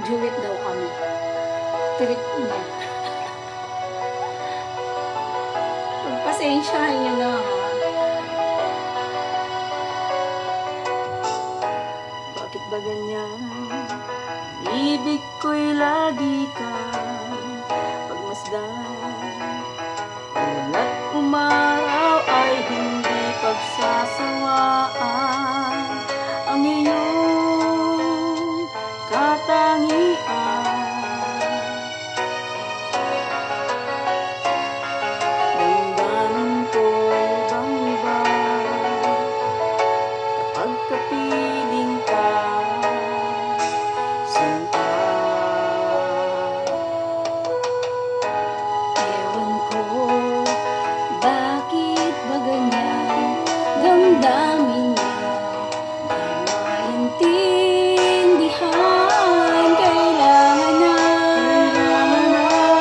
Mag-duet daw kami. Trip niya. Pagpasensyahan niyo na ha. Bakit ba ganyan? Ibig ko'y lagi kang pagmasdan. Umulat umaraw ay hindi pagsasawaan ang iyong katangian. Damdamin ko'y ibang-iba kapag kapiling ka. Ewan ko, bakit ba ganyan? Damdamin niya, di maintindihan. Kailangan na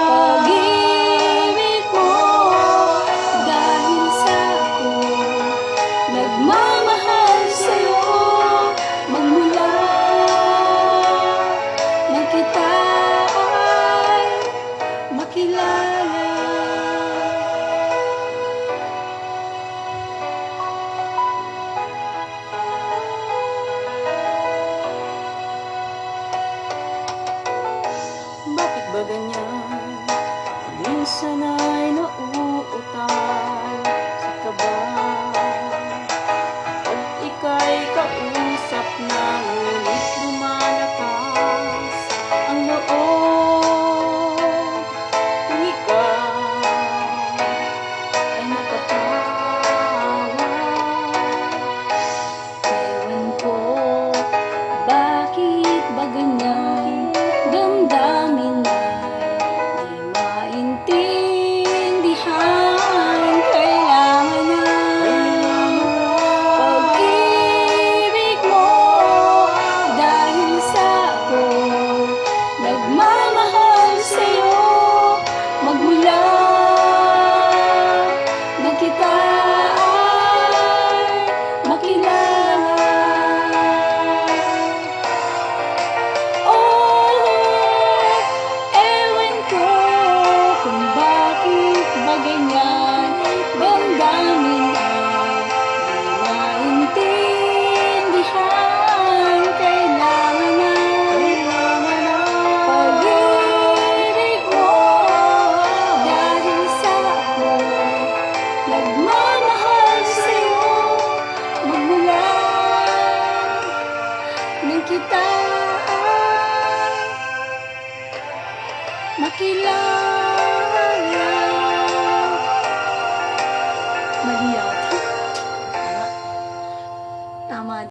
pag-ibig mo, dahil sa ako nagmamahal sa'yo. Magmula nang kita ay makilala. Bakit ba ganyan? Minsan ay nauutal sa kaba. Pag ika'y kausap na, ngunit lumalakas ang loob. Kung ikaw ay nakatawa. Ewan ko, bakit ba ganyan? Damdamin ay di maintindihan. Kailangan na pag-ibig mo, dahil sa ako nagmamahal sa'yo. Magmula nang kita ay makilala. Ewan ko kung bakit ba ganyan. Damdamin ay di maintindihan. Kailangan na pag-ibig mo, dahil sa ako nagmamahal sa'yo. Magmula nang kita makilala. Mali yata.